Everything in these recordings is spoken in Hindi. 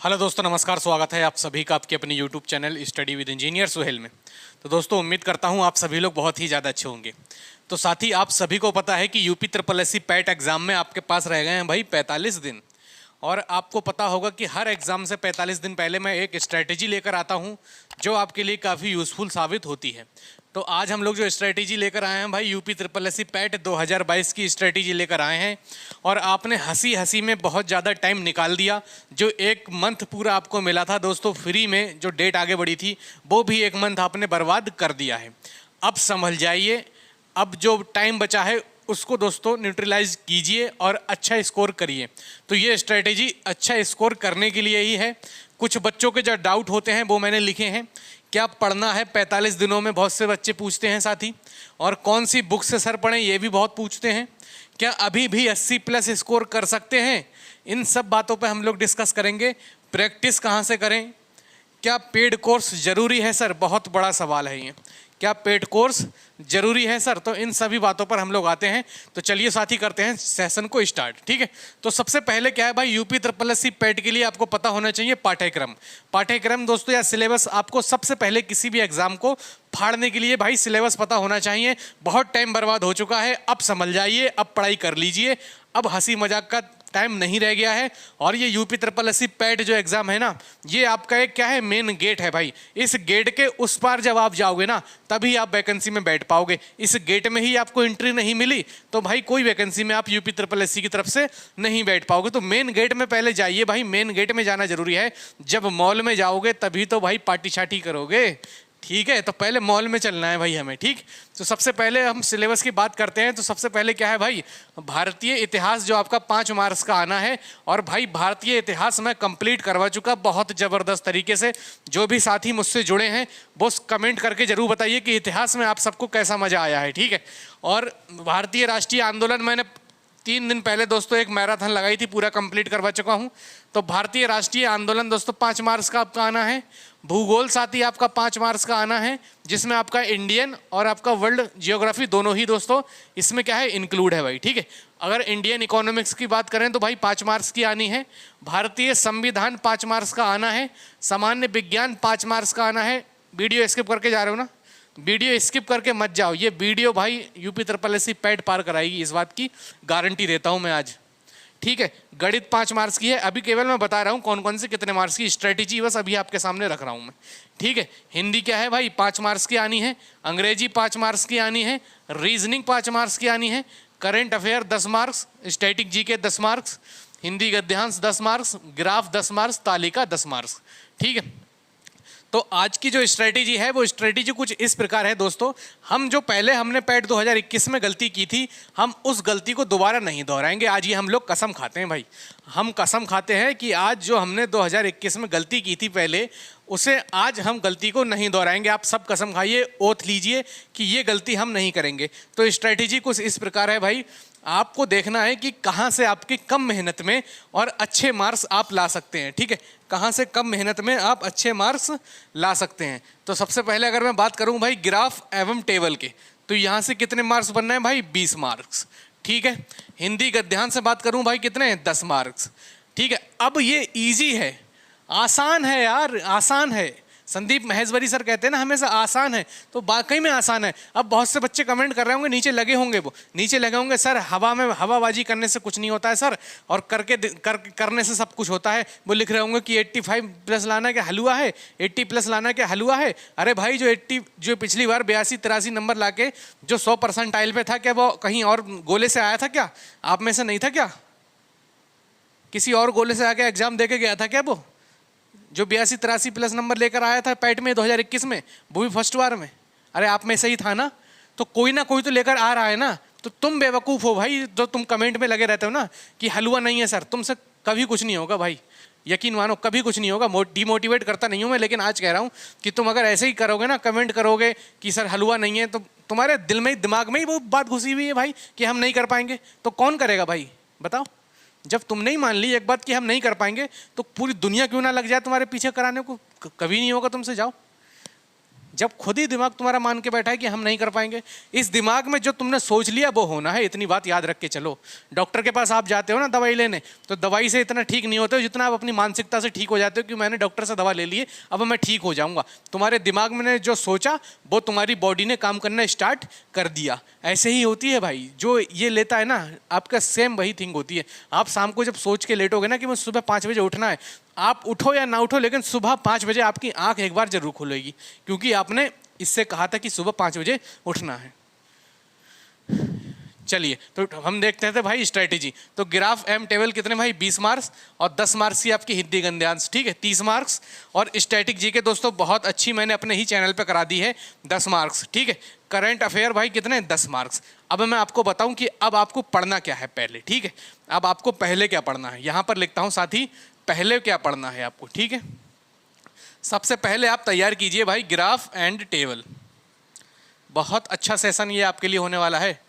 हेलो दोस्तों, नमस्कार। स्वागत है आप सभी का आपके अपने YouTube channel study with engineer Suhail में। तो दोस्तों, उम्मीद करता हूं आप सभी लोग बहुत ही ज़्यादा अच्छे होंगे। तो साथ ही आप सभी को पता है कि UP triple S C PET exam में आपके पास रह गए हैं भाई 45 दिन। और आपको पता होगा कि हर एग्ज़ाम से 45 दिन पहले मैं एक स्ट्रैटेजी लेकर आता हूं जो आपके लिए काफ़ी यूज़फुल साबित होती है। तो आज हम लोग जो स्ट्रैटेजी लेकर आए हैं भाई, UP triple S C PET 2022 की स्ट्रैटेजी लेकर आए हैं। और आपने हंसी हंसी में बहुत ज़्यादा टाइम निकाल दिया। जो एक मंथ पूरा आपको मिला था दोस्तों फ्री में, जो डेट आगे बढ़ी थी, वो भी एक मंथ आपने बर्बाद कर दिया है। अब संभल जाइए, अब जो टाइम बचा है उसको दोस्तों न्यूट्रलाइज कीजिए और अच्छा स्कोर करिए। तो ये स्ट्रैटेजी अच्छा स्कोर करने के लिए ही है। कुछ बच्चों के जो डाउट होते हैं वो मैंने लिखे हैं। क्या पढ़ना है 45 दिनों में, बहुत से बच्चे पूछते हैं साथी। और कौन सी बुक से सर पढ़ें, ये भी बहुत पूछते हैं। क्या अभी भी 80+ स्कोर कर सकते हैं, इन सब बातों पे हम लोग डिस्कस करेंगे। प्रैक्टिस कहाँ से करें, क्या पेड कोर्स ज़रूरी है सर, बहुत बड़ा सवाल है ये। क्या पेड कोर्स ज़रूरी है सर? तो इन सभी बातों पर हम लोग आते हैं। तो चलिए साथी करते हैं सेशन को स्टार्ट, ठीक है। तो सबसे पहले क्या है भाई, UP triple S C PET के लिए आपको पता होना चाहिए पाठ्यक्रम दोस्तों, या सिलेबस। आपको सबसे पहले किसी भी एग्जाम को फाड़ने के लिए भाई सिलेबस पता होना चाहिए। बहुत टाइम बर्बाद हो चुका है, अब संभल जाइए, अब पढ़ाई कर लीजिए। अब हंसी मजाक का टाइम नहीं रह गया है। और ये UP triple S C PET जो एग्जाम है ना, ये आपका एक क्या है, मेन गेट है भाई। इस गेट के उस पार जब आप जाओगे ना, तभी आप वैकेंसी में बैठ पाओगे। इस गेट में ही आपको एंट्री नहीं मिली तो भाई कोई वैकेंसी में आप यूपी ट्रिपल एस सी की तरफ से नहीं बैठ पाओगे। तो मेन गेट में पहले जाइए भाई, मेन गेट में जाना जरूरी है। जब मॉल में जाओगे तभी तो भाई पार्टी शार्टी करोगे, ठीक है। तो पहले मॉल में चलना है भाई हमें, ठीक। तो सबसे पहले हम सिलेबस की बात करते हैं। तो सबसे पहले क्या है भाई, भारतीय इतिहास जो आपका 5 मार्क्स का आना है। और भाई भारतीय इतिहास मैं कंप्लीट करवा चुका बहुत ज़बरदस्त तरीके से। जो भी साथी मुझसे जुड़े हैं वो कमेंट करके जरूर बताइए कि इतिहास में आप सबको कैसा मज़ा आया है, ठीक है। और भारतीय राष्ट्रीय आंदोलन मैंने 3 दिन पहले दोस्तों एक मैराथन लगाई थी, पूरा कंप्लीट करवा चुका हूँ। तो भारतीय राष्ट्रीय आंदोलन दोस्तों 5 मार्क्स का आपका आना है। भूगोल साथी आपका 5 मार्क्स का आना है, जिसमें आपका इंडियन और आपका वर्ल्ड जियोग्राफी दोनों ही दोस्तों इसमें क्या है, इंक्लूड है भाई, ठीक है। अगर इंडियन इकोनॉमिक्स की बात करें तो भाई 5 मार्क्स की आनी है। भारतीय संविधान 5 मार्क्स का आना है। सामान्य विज्ञान 5 मार्क्स का आना है। वीडियो स्किप करके जा रहे हो ना, वीडियो स्किप करके मत जाओ। ये वीडियो भाई UP triple S C PET पार कराएगी, इस बात की गारंटी देता हूँ मैं आज, ठीक है। गणित 5 मार्क्स की है। अभी केवल मैं बता रहा हूँ कौन कौन से कितने मार्क्स की स्ट्रेटेजी, बस अभी आपके सामने रख रहा हूँ मैं, ठीक है। हिंदी क्या है भाई, 5 मार्क्स की आनी है। अंग्रेजी 5 मार्क्स की आनी है। रीजनिंग 5 मार्क्स की आनी है। Current affair 10 marks. Static GK 10 marks. Hindi गद्यांश 10 मार्क्स। Graph 10 marks. तालिका 10 मार्क्स, ठीक है। तो आज की जो स्ट्रेटेजी है वो स्ट्रेटेजी कुछ इस प्रकार है दोस्तों। हम जो पहले हमने पैट 2021 में गलती की थी, हम उस गलती को दोबारा नहीं दोहराएंगे। आज ये हम लोग कसम खाते हैं भाई, हम कसम खाते हैं कि आज जो हमने 2021 में गलती की थी पहले, उसे आज हम गलती को नहीं दोहराएंगे। आप सब कसम खाइए, ओथ लीजिए कि ये गलती हम नहीं करेंगे। तो स्ट्रेटेजी कुछ इस प्रकार है भाई, आपको देखना है कि कहाँ से आपकी कम मेहनत में और अच्छे मार्क्स आप ला सकते हैं, ठीक है। कहाँ से कम मेहनत में आप अच्छे मार्क्स ला सकते हैं। तो सबसे पहले अगर मैं बात करूँ भाई ग्राफ एवं टेबल के, तो यहाँ से कितने मार्क्स बनना है भाई, 20 मार्क्स, ठीक है। हिंदी गद्यांश से बात करूँ भाई, कितने हैं, 10 मार्क्स, ठीक है। अब ये ईजी है, आसान है यार, आसान है। संदीप महेश्वरी सर कहते हैं ना हमेशा आसान है, तो वाकई में आसान है। अब बहुत से बच्चे कमेंट कर रहे होंगे, नीचे लगे होंगे, वो नीचे लगे होंगे, सर हवा में हवाबाजी करने से कुछ नहीं होता है सर, और करने से सब कुछ होता है। वो लिख रहे होंगे कि 85+ लाना क्या हलवा है, 80+ लाना क्या हलवा है। अरे भाई जो पिछली बार 82-83 नंबर ला के जो 100% पे था, क्या वो कहीं और गोले से आया था क्या? आप में से नहीं था क्या? किसी और गोले से आके एग्जाम दे के गया था क्या वो? जो 82-83+ नंबर लेकर आया था पैट में 2021 में, वो भी फर्स्ट बार में? अरे आप में सही था ना। तो कोई ना कोई तो लेकर आ रहा है ना। तो तुम बेवकूफ़ हो भाई, तो तुम कमेंट में लगे रहते हो ना कि हलवा नहीं है सर। तुमसे कभी कुछ नहीं होगा भाई, यकीन मानो, कभी कुछ नहीं होगा। डिमोटिवेट करता नहीं हूँ मैं, लेकिन आज कह रहा हूँ कि तुम अगर ऐसे ही करोगे ना, कमेंट करोगे कि सर हलवा नहीं है, तो तुम्हारे दिल में, दिमाग में ही वो बात घुसी हुई है भाई कि हम नहीं कर पाएंगे। तो कौन करेगा भाई, बताओ। जब तुम नहीं मान ली एक बात कि हम नहीं कर पाएंगे, तो पूरी दुनिया क्यों ना लग जाए तुम्हारे पीछे कराने को? कभी नहीं होगा तुमसे, जाओ। जब खुद ही दिमाग तुम्हारा मान के बैठा है कि हम नहीं कर पाएंगे, इस दिमाग में जो तुमने सोच लिया वो होना है। इतनी बात याद रख के चलो। डॉक्टर के पास आप जाते हो ना दवाई लेने, तो दवाई से इतना ठीक नहीं होते हो जितना आप अपनी मानसिकता से ठीक हो जाते हो कि मैंने डॉक्टर से दवा ले ली है, अब मैं ठीक हो जाऊंगा। तुम्हारे दिमाग में जो सोचा वो तुम्हारी बॉडी ने काम करना स्टार्ट कर दिया। ऐसे ही होती है भाई, जो ये लेता है ना आपका सेम वही थिंग होती है। आप शाम को जब सोच के लेटोगे ना कि मैं सुबह 5 बजे उठना है, आप उठो या ना उठो लेकिन सुबह 5 बजे आपकी आंख एक बार जरूर खुलेगी, क्योंकि आपने इससे कहा था कि सुबह 5 बजे उठना है। चलिए तो हम देखते हैं भाई स्ट्रेटेजी। तो ग्राफ एम टेबल कितने भाई 20 मार्क्स और 10 मार्क्स की आपकी हिंदी गद्यांश, ठीक है 30 मार्क्स। और स्टैटिक जी के दोस्तों बहुत अच्छी मैंने अपने ही चैनल पे करा दी है 10 मार्क्स, ठीक है। करंट अफेयर भाई कितने 10 मार्क्स। अब मैं आपको बताऊं कि अब आपको पढ़ना क्या है पहले, ठीक है। अब आपको पहले क्या पढ़ना है, यहाँ पर लिखता हूँ साथी, पहले क्या पढ़ना है आपको, ठीक है। सबसे पहले आप तैयार कीजिए भाई ग्राफ एंड टेबल। बहुत अच्छा सेशन ये आपके लिए होने वाला है,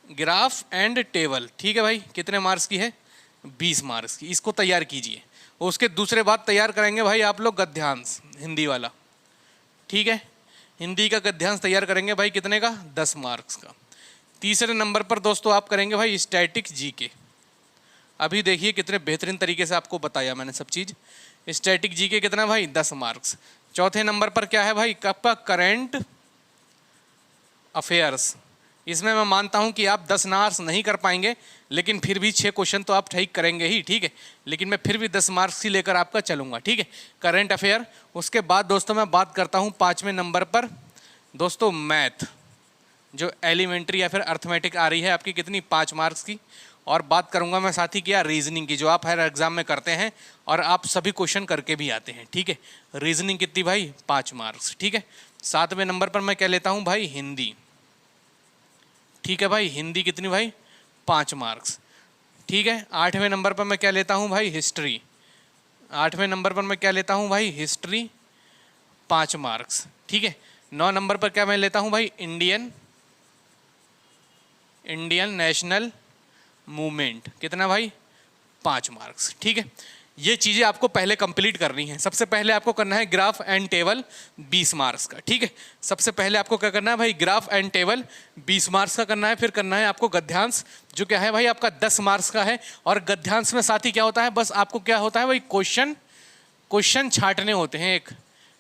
ग्राफ एंड टेबल, ठीक है भाई। कितने मार्क्स की है 20 मार्क्स की, इसको तैयार कीजिए। उसके दूसरे बात तैयार करेंगे भाई आप लोग गद्यांश हिंदी वाला, ठीक है। हिंदी का गद्यांश तैयार करेंगे भाई कितने का 10 मार्क्स का। तीसरे नंबर पर दोस्तों आप करेंगे भाई स्टैटिक जीके। अभी देखिए कितने बेहतरीन तरीके से आपको बताया मैंने सब चीज़। स्टैटिक जीके कितना भाई 10 मार्क्स। चौथे नंबर पर क्या है भाई आपका करंट अफेयर्स। इसमें मैं मानता हूं कि आप 10 मार्क्स नहीं कर पाएंगे, लेकिन फिर भी 6 क्वेश्चन तो आप ठीक करेंगे ही, ठीक है। लेकिन मैं फिर भी 10 मार्क्स ही लेकर आपका चलूंगा, ठीक है। Current affair. उसके बाद दोस्तों मैं बात करता हूं 5वें नंबर पर दोस्तों मैथ, जो एलिमेंट्री या फिर अर्थमेटिक आ रही है आपकी कितनी 5 मार्क्स की। और बात करूंगा मैं साथ ही क्या रीजनिंग की, जो आप हर एग्जाम में करते हैं और आप सभी क्वेश्चन करके भी आते हैं, ठीक है। रीजनिंग कितनी भाई 5 मार्क्स, ठीक है। 7वें नंबर पर मैं क्या लेता हूँ भाई हिंदी, ठीक है भाई। हिंदी कितनी भाई 5 मार्क्स, ठीक है। 8वें नंबर पर मैं क्या लेता हूँ भाई हिस्ट्री। 8वें नंबर पर मैं क्या लेता हूँ भाई हिस्ट्री 5 मार्क्स, ठीक है। 9 नंबर पर क्या मैं लेता हूँ भाई इंडियन नेशनल मूवमेंट, कितना भाई 5 मार्क्स, ठीक है। ये चीज़ें आपको पहले कंप्लीट करनी है। सबसे पहले आपको करना है ग्राफ एंड टेबल 20 मार्क्स का, ठीक है। सबसे पहले आपको क्या करना है भाई ग्राफ एंड टेबल 20 मार्क्स का करना है। फिर करना है आपको गद्यांश, जो क्या है भाई आपका 10 मार्क्स का है। और गद्यांश में साथ ही क्या होता है, बस आपको क्या होता है भाई क्वेश्चन छांटने होते हैं।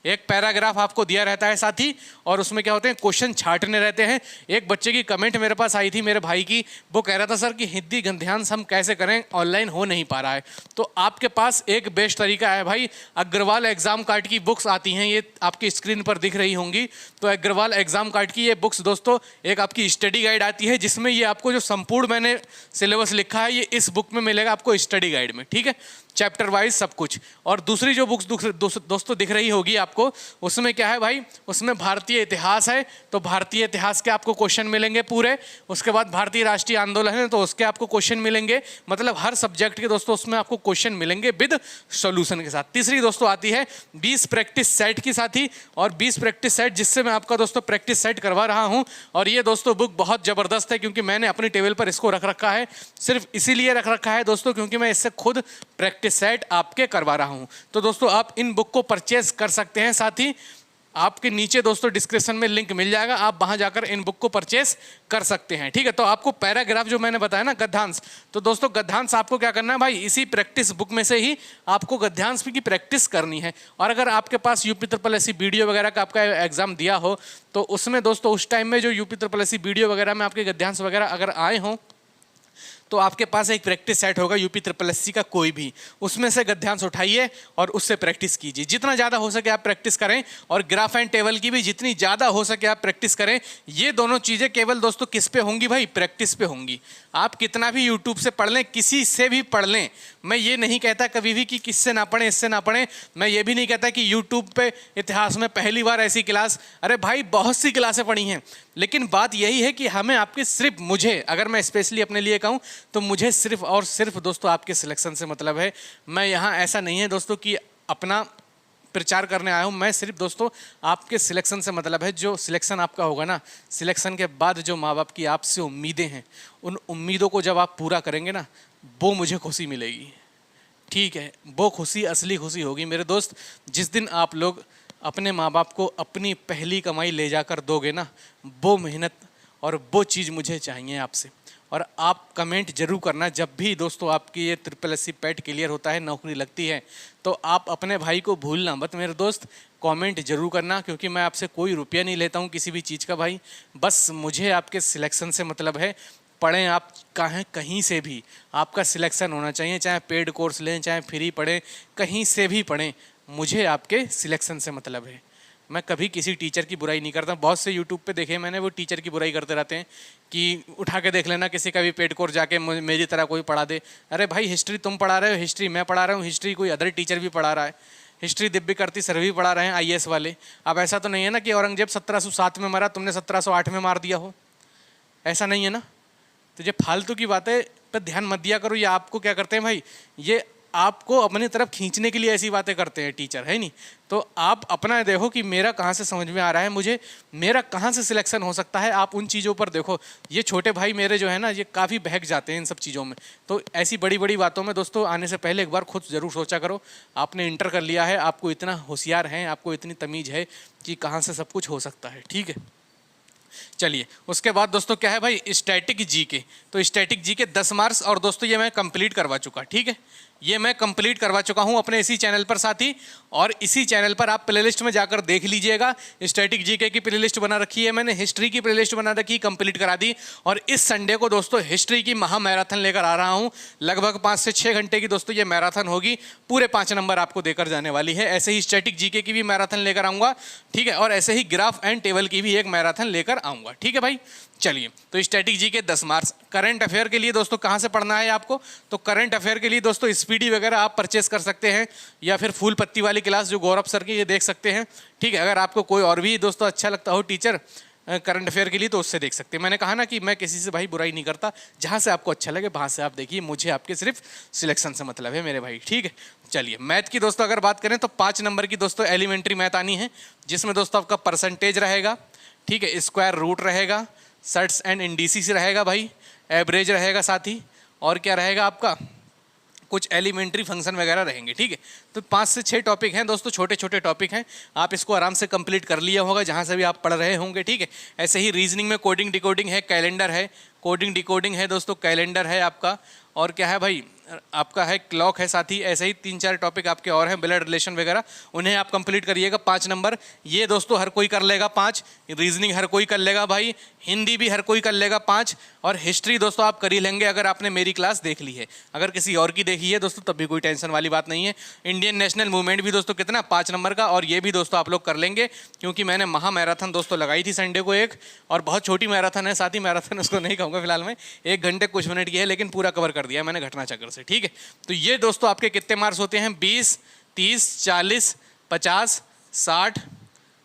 एक पैराग्राफ आपको दिया रहता है साथी, और उसमें क्या होते हैं क्वेश्चन छांटने रहते हैं। एक बच्चे की कमेंट मेरे पास आई थी मेरे भाई की, वो कह रहा था सर कि हिंदी गद्यांश हम कैसे करें, ऑनलाइन हो नहीं पा रहा है। तो आपके पास एक बेस्ट तरीका है भाई, अग्रवाल एग्जाम कार्ड की बुक्स आती हैं, ये आपकी स्क्रीन पर दिख रही होंगी। तो अग्रवाल एग्जाम कार्ड की ये बुक्स दोस्तों एक आपकी स्टडी गाइड आती है, जिसमें ये आपको जो संपूर्ण मैंने सिलेबस लिखा है ये इस बुक में मिलेगा आपको स्टडी गाइड में, ठीक है। चैप्टर वाइज सब कुछ। और दूसरी जो बुक्स दोस्तों दिख रही होगी आपको, उसमें क्या है भाई, उसमें भारतीय इतिहास है, तो भारतीय इतिहास के आपको क्वेश्चन मिलेंगे पूरे। उसके बाद भारतीय राष्ट्रीय आंदोलन है तो उसके आपको क्वेश्चन मिलेंगे, मतलब हर सब्जेक्ट के दोस्तों उसमें आपको क्वेश्चन मिलेंगे विद सॉल्यूशन के साथ। तीसरी दोस्तों आती है 20 प्रैक्टिस सेट की साथी, और 20 प्रैक्टिस सेट जिससे मैं आपका दोस्तों प्रैक्टिस सेट करवा रहा हूँ। और ये दोस्तों बुक बहुत ज़बरदस्त है, क्योंकि मैंने अपनी टेबल पर इसको रख रखा है, सिर्फ इसीलिए रख रखा है दोस्तों क्योंकि मैं इससे खुद प्रैक्टिस सेट आपके करवा रहा हूं। तो दोस्तों आप इन बुक को परचेज कर सकते हैं। साथ ही आपके नीचे दोस्तों डिस्क्रिप्शन में लिंक मिल जाएगा, आप वहां जाकर इन बुक को परचेज कर सकते हैं, ठीक है। तो आपको पैराग्राफ जो मैंने बताया ना गद्यांश, तो दोस्तों गद्यांश आपको क्या करना है भाई, इसी प्रैक्टिस बुक में से ही आपको गद्यांश की प्रैक्टिस करनी है। और अगर आपके पास यूपी ट्रिपल एससी वीडियो वगैरह का आपका एग्जाम दिया हो, तो उसमें दोस्तों उस टाइम में जो यूपी ट्रिपल एससी वीडियो वगैरह में आपके गद्यांश वगैरह अगर आए हों, तो आपके पास एक प्रैक्टिस सेट होगा यूपी ट्रिपल एससी का कोई भी, उसमें से गद्यांश उठाइए और उससे प्रैक्टिस कीजिए। जितना ज़्यादा हो सके आप प्रैक्टिस करें, और ग्राफ एंड टेबल की भी जितनी ज़्यादा हो सके आप प्रैक्टिस करें। ये दोनों चीज़ें केवल दोस्तों किस पे होंगी भाई, प्रैक्टिस पे होंगी। आप कितना भी यूट्यूब से पढ़ लें, किसी से भी पढ़ लें, मैं ये नहीं कहता कभी भी कि किससे ना पढ़ें इससे ना पढ़ें। मैं ये भी नहीं कहता कि यूट्यूब पे इतिहास में पहली बार ऐसी क्लास, अरे भाई बहुत सी क्लासें पढ़ी हैं। लेकिन बात यही है कि हमें आपके सिर्फ, मुझे अगर मैं स्पेशली अपने लिए कहूँ तो मुझे सिर्फ और सिर्फ दोस्तों आपके सिलेक्शन से मतलब है। मैं यहाँ ऐसा नहीं है दोस्तों कि अपना प्रचार करने आया हूँ, मैं सिर्फ दोस्तों आपके सिलेक्शन से मतलब है। जो सिलेक्शन आपका होगा ना, सिलेक्शन के बाद जो माँ बाप की आपसे उम्मीदें हैं, उन उम्मीदों को जब आप पूरा करेंगे ना, वो मुझे खुशी मिलेगी, ठीक है। वो खुशी असली खुशी होगी मेरे दोस्त, जिस दिन आप लोग अपने माँ बाप को अपनी पहली कमाई ले जाकर दोगे ना, वो मेहनत और वो चीज़ मुझे चाहिए आपसे। और आप कमेंट जरूर करना जब भी दोस्तों आपकी ये SSSC पैट क्लियर होता है, नौकरी लगती है, तो आप अपने भाई को भूलना मत मेरे दोस्त, कमेंट जरूर करना, क्योंकि मैं आपसे कोई रुपया नहीं लेता हूँ किसी भी चीज़ का भाई। बस मुझे आपके सिलेक्शन से मतलब है। पढ़ें आप कहीं से भी, आपका सिलेक्शन होना चाहिए, चाहे पेड कोर्स लें चाहे फ्री पढ़ें, कहीं से भी पढ़ें, मुझे आपके सिलेक्शन से मतलब है। मैं कभी किसी टीचर की बुराई नहीं करता। बहुत से यूट्यूब पे देखे मैंने, वो टीचर की बुराई करते रहते हैं कि उठा के देख लेना किसी का भी पेड कोर्स जाके मेरी तरह कोई पढ़ा दे। अरे भाई, हिस्ट्री तुम पढ़ा रहे हो, हिस्ट्री मैं पढ़ा रहा हूँ, हिस्ट्री कोई अदर टीचर भी पढ़ा रहा है, हिस्ट्री दिव्य करती सर भी पढ़ा रहे हैं, IAS वाले। अब ऐसा तो नहीं है ना कि औरंगजेब 1707 में मरा, तुमने 1708 में मार दिया हो, ऐसा नहीं है ना। तो ये फालतू की बातें पर ध्यान मत दिया करो। ये आपको क्या करते हैं भाई, ये आपको अपनी तरफ खींचने के लिए ऐसी बातें करते हैं टीचर, है नहीं। तो आप अपना देखो कि मेरा कहाँ से समझ में आ रहा है, मुझे मेरा कहाँ से सिलेक्शन हो सकता है, आप उन चीज़ों पर देखो। ये छोटे भाई मेरे जो है ना, ये काफ़ी बहक जाते हैं इन सब चीज़ों में। तो ऐसी बड़ी बड़ी बातों में दोस्तों आने से पहले एक बार खुद ज़रूर सोचा करो। आपने इंटर कर लिया है, आपको इतना होशियार हैं, आपको इतनी तमीज़ है कि कहाँ से सब कुछ हो सकता है, ठीक है। चलिए, उसके बाद दोस्तों क्या है भाई, स्टैटिक जीके। तो स्टैटिक जीके 10 मार्क्स, और दोस्तों ये मैं कंप्लीट करवा चुका, ठीक है, ये मैं कंप्लीट करवा चुका हूं अपने इसी चैनल पर साथी। और इसी चैनल पर आप प्लेलिस्ट में जाकर देख लीजिएगा, स्टैटिक जीके की प्लेलिस्ट बना रखी है मैंने, हिस्ट्री की प्लेलिस्ट बना रखी, कंप्लीट करा दी। और इस संडे को दोस्तों हिस्ट्री की महा मैराथन लेकर आ रहा हूं, लगभग 5 से 6 घंटे की दोस्तों ये मैराथन होगी, पूरे 5 नंबर आपको देकर जाने वाली है। ऐसे ही स्टैटिक जीके की भी मैराथन लेकर आऊँगा, ठीक है, और ऐसे ही ग्राफ एंड टेबल की भी एक मैराथन लेकर आऊँगा, ठीक है भाई। चलिए, तो static GK 10 marks. Current affair के लिए दोस्तों कहाँ से पढ़ना है आपको, तो करंट अफेयर के लिए दोस्तों स्पीडी वगैरह आप परचेस कर सकते हैं, या फिर फूल पत्ती वाली क्लास जो गौरव सर की, ये देख सकते हैं, ठीक है। अगर आपको कोई और भी दोस्तों अच्छा लगता हो टीचर करंट अफेयर के लिए, तो उससे देख सकते हैं। मैंने कहा ना कि मैं किसी से भाई बुराई नहीं करता, जहाँ से आपको अच्छा लगे वहाँ से आप देखिए, मुझे आपके सिर्फ सिलेक्शन से मतलब है मेरे भाई, ठीक है। चलिए, मैथ की दोस्तों अगर बात करें तो 5 नंबर की दोस्तों एलिमेंट्री मैथ आनी है, जिसमें दोस्तों आपका परसेंटेज रहेगा, ठीक है, स्क्वायर रूट रहेगा, सर्ट्स एंड इंडिसेस रहेगा भाई, एवरेज रहेगा साथ ही, और क्या रहेगा आपका, कुछ एलिमेंट्री फंक्शन वगैरह रहेंगे, ठीक है। तो 5 से 6 टॉपिक हैं दोस्तों, छोटे छोटे टॉपिक हैं, आप इसको आराम से कंप्लीट कर लिया होगा जहाँ से भी आप पढ़ रहे होंगे, ठीक है। ऐसे ही रीजनिंग में कोडिंग डिकोडिंग है, कैलेंडर है, कोडिंग डिकोडिंग है दोस्तों, कैलेंडर है आपका, और क्या है भाई आपका है क्लॉक है साथ ही। ऐसे ही 3-4 टॉपिक आपके और हैं, ब्लड रिलेशन वगैरह, उन्हें आप कंप्लीट करिएगा। 5 नंबर ये दोस्तों हर कोई कर लेगा 5, रीजनिंग हर कोई कर लेगा भाई, हिंदी भी हर कोई कर लेगा 5, और हिस्ट्री दोस्तों आप कर ही लेंगे अगर आपने मेरी क्लास देख ली है। अगर किसी और की देखी है दोस्तों तब भी कोई टेंशन वाली बात नहीं है। इंडियन नेशनल मूवमेंट भी दोस्तों कितना 5 नंबर का, और ये भी दोस्तों आप लोग कर लेंगे, क्योंकि मैंने महा मैराथन दोस्तों लगाई थी संडे को एक, और बहुत छोटी मैराथन है साथ ही, मैराथन उसको नहीं कहूँगा फिलहाल मैं, 1 घंटे कुछ मिनट की है, लेकिन पूरा कवर कर दिया मैंने घटना चक्र से, ठीक है। तो ये दोस्तों आपके कितने मार्क्स होते हैं, 20, 30, 40, 50, 60,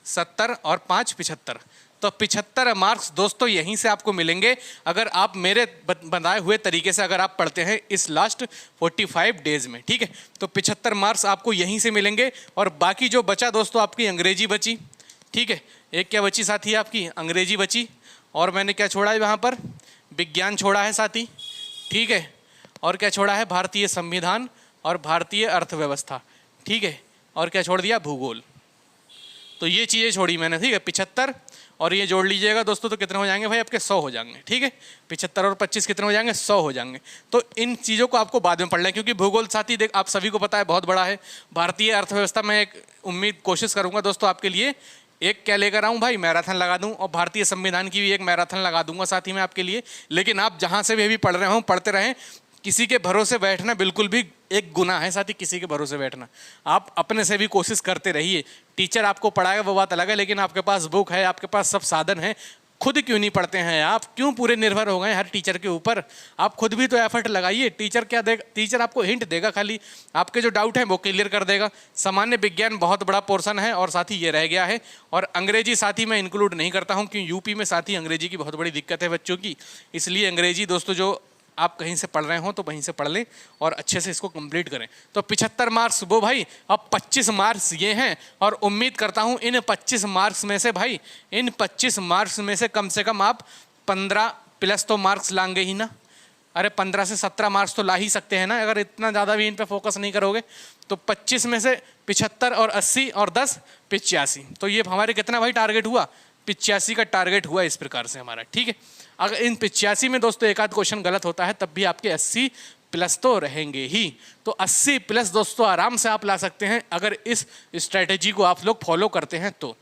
70 और 5 75। तो 75 मार्क्स दोस्तों यहीं से आपको मिलेंगे, अगर आप मेरे बताए हुए तरीके से अगर आप पढ़ते हैं इस लास्ट 45 डेज में, ठीक है। तो 75 मार्क्स आपको यहीं से मिलेंगे। और बाकी जो बचा दोस्तों आपकी अंग्रेजी बची, ठीक है, एक क्या बची साथी आपकी, अंग्रेजी बची, और मैंने क्या छोड़ा है वहाँ पर, विज्ञान छोड़ा है साथी, ठीक है, और क्या छोड़ा है, भारतीय संविधान और भारतीय अर्थव्यवस्था, ठीक है, और क्या छोड़ दिया, भूगोल। तो ये चीज़ें छोड़ी मैंने, ठीक है। 75 और ये जोड़ लीजिएगा दोस्तों, तो कितने हो जाएंगे भाई आपके, 100 हो जाएंगे, ठीक है। 75 और 25 कितने हो जाएंगे, 100 हो जाएंगे। तो इन चीज़ों को आपको बाद में पढ़ना है, क्योंकि भूगोल साथी देख आप सभी को पता है बहुत बड़ा है। भारतीय अर्थव्यवस्था में एक कोशिश करूँगा दोस्तों आपके लिए एक क्या लेकर आऊँ भाई, मैराथन लगा दूँ, और भारतीय संविधान की भी एक मैराथन लगा दूंगा साथ ही में आपके लिए। लेकिन आप जहाँ से भी अभी पढ़ रहे हो पढ़ते रहें, किसी के भरोसे बैठना बिल्कुल भी एक गुनाह है साथी, किसी के भरोसे बैठना। आप अपने से भी कोशिश करते रहिए। टीचर आपको पढ़ाएगा वो बात अलग है, लेकिन आपके पास बुक है, आपके पास सब साधन है, खुद क्यों नहीं पढ़ते हैं आप, क्यों पूरे निर्भर हो गए हर टीचर के ऊपर। आप खुद भी तो एफर्ट लगाइए। टीचर क्या देगा, टीचर आपको हिंट देगा, खाली आपके जो डाउट हैं वो क्लियर कर देगा। सामान्य विज्ञान बहुत बड़ा पोर्शन है, और साथ ही ये रह गया है। और अंग्रेजी साथ ही मैं इंक्लूड नहीं करता हूँ, क्योंकि यूपी में साथ ही अंग्रेजी की बहुत बड़ी दिक्कत है बच्चों की, इसलिए अंग्रेजी दोस्तों जो आप कहीं से पढ़ रहे हो तो वहीं से पढ़ लें और अच्छे से इसको कंप्लीट करें। तो 75 मार्क्स वो भाई, अब 25 मार्क्स ये हैं, और उम्मीद करता हूं इन 25 मार्क्स में से भाई, इन 25 मार्क्स में से कम आप 15 प्लस तो मार्क्स लाएंगे ही ना। अरे 15 से 17 मार्क्स तो ला ही सकते हैं ना, अगर इतना ज़्यादा भी इन पे फोकस नहीं करोगे तो। 25 में से 75 और 80 और 10 85, तो ये हमारे कितना भाई टारगेट हुआ, 85 का टारगेट हुआ इस प्रकार से हमारा, ठीक है। अगर इन 85 में दोस्तों एक आध क्वेश्चन गलत होता है तब भी आपके 80 प्लस तो रहेंगे ही। तो 80 प्लस दोस्तों आराम से आप ला सकते हैं अगर इस स्ट्रैटेजी को आप लोग फॉलो करते हैं तो,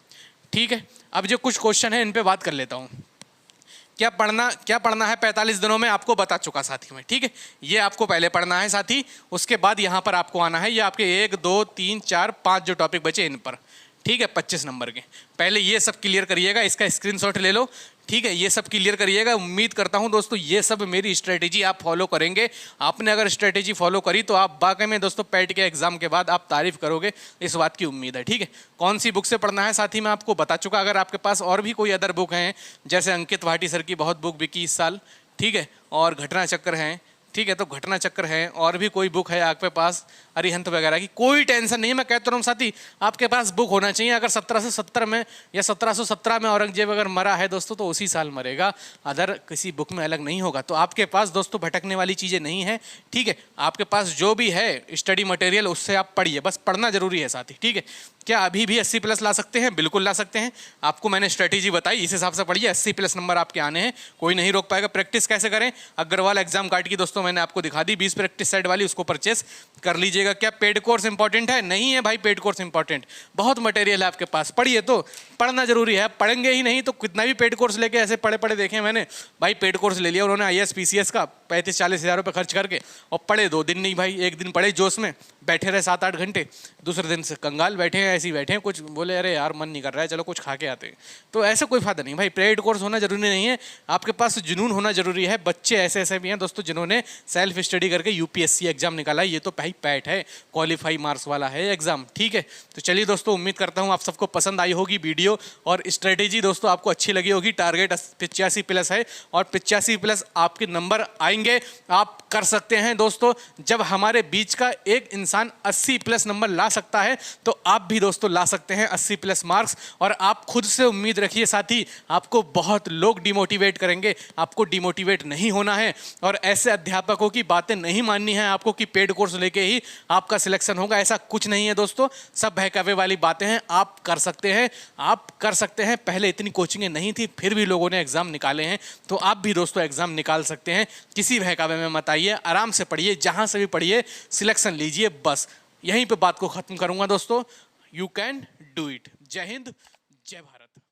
ठीक है। अब जो कुछ क्वेश्चन है इन पे बात कर लेता हूँ। क्या पढ़ना है 45 दिनों में आपको बता चुका साथी में, ठीक है। ये आपको पहले पढ़ना है साथी, उसके बाद यहाँ पर आपको आना है। ये आपके 1 2 3 4 5 जो टॉपिक बचे इन पर, ठीक है, 25 नंबर के। पहले ये सब क्लियर करिएगा, इसका स्क्रीनशॉट ले लो, ठीक है। ये सब क्लियर करिएगा। उम्मीद करता हूं दोस्तों ये सब मेरी स्ट्रेटेजी आप फॉलो करेंगे। आपने अगर स्ट्रेटेजी फॉलो करी तो आप वाकई में दोस्तों पैट के एग्जाम के बाद आप तारीफ करोगे, इस बात की उम्मीद है, ठीक है। कौन सी बुक से पढ़ना है साथी मैं आपको बता चुका। अगर आपके पास और भी कोई अदर बुक हैं, जैसे अंकित भाटी सर की बहुत बुक बिकी इस साल, ठीक है, और घटना चक्र हैं, ठीक है, तो घटना चक्र है, और भी कोई बुक है आपके पास अरिहंत वगैरह की, कोई टेंशन नहीं है। मैं कहता हूँ साथी आपके पास बुक होना चाहिए। अगर 1770 में या 1717 में औरंगजेब अगर मरा है दोस्तों तो उसी साल मरेगा, अदर किसी बुक में अलग नहीं होगा। तो आपके पास दोस्तों भटकने वाली चीज़ें नहीं है, ठीक है। आपके पास जो भी है स्टडी मटेरियल उससे आप पढ़िए, बस पढ़ना जरूरी है साथी, ठीक है। क्या अभी भी 80 प्लस ला सकते हैं? बिल्कुल ला सकते हैं। आपको मैंने स्ट्रेटेजी बताई, इस हिसाब से पढ़िए, 80 प्लस नंबर आपके आने हैं, कोई नहीं रोक पाएगा। प्रैक्टिस कैसे करें? अग्रवाल एग्जाम कार्ड की दोस्तों मैंने आपको दिखा दी, 20 प्रैक्टिस सेट वाली, उसको परचेस कर लीजिएगा। क्या पेड कोर्स इंपॉर्टेंट है? नहीं है भाई, पेड कोर्स इंपॉर्टेंट, बहुत मटेरियल है आपके पास, पढ़िए। तो पढ़ना जरूरी है, पढ़ेंगे ही नहीं तो कितना भी पेड कोर्स लेके ऐसे पढ़े पढ़े देखे मैंने भाई। पेड कोर्स ले लिया उन्होंने IAS PCS का 35-40 हज़ार रुपये खर्च करके, और पढ़े 2 दिन नहीं भाई, एक दिन पढ़े जोश में, बैठे रहे 7-8 घंटे, दूसरे दिन से कंगाल बैठे हैं, ऐसे ही बैठे हैं, कुछ बोले अरे यार मन नहीं कर रहा है, चलो कुछ खा के आते हैं। तो ऐसा कोई फायदा नहीं भाई, पेड कोर्स होना जरूरी नहीं है, आपके पास जुनून होना जरूरी है। बच्चे ऐसे ऐसे भी हैं दोस्तों जिन्होंने सेल्फ स्टडी करके UPSC एग्जाम निकाला है। ये तो भाई पैट है, क्वालिफाई मार्क्स वाला है एग्जाम, ठीक है। तो चलिए दोस्तों, उम्मीद करता हूँ आप सबको पसंद आई होगी वीडियो और स्ट्रेटेजी दोस्तों आपको अच्छी लगी होगी। टारगेट 85 प्लस है और 85 प्लस आपके नंबर आएंगे, आप कर सकते हैं दोस्तों। जब हमारे बीच का एक इंसान 80 प्लस नंबर ला सकता है तो आप भी दोस्तों ला सकते हैं 80 प्लस मार्क्स। और आप खुद से उम्मीद रखिए साथी, आपको बहुत लोग डिमोटिवेट करेंगे, आपको डिमोटिवेट नहीं होना है और ऐसे अध्यापकों की बातें नहीं माननी है आपको कि पेड कोर्स लेके ही आपका सिलेक्शन होगा। ऐसा कुछ नहीं है दोस्तों, सब बहकावे वाली बातें हैं। आप कर सकते हैं, आप कर सकते हैं। पहले इतनी कोचिंगें नहीं थी, फिर भी लोगों ने एग्जाम निकाले हैं, तो आप भी दोस्तों एग्जाम निकाल सकते हैं। किसी बहकावे में मत आइए, आराम से पढ़िए, जहां से भी पढ़िए, सिलेक्शन लीजिए, बस यहीं पे बात को खत्म करूंगा दोस्तों। You can do it. जय हिंद, जय भारत।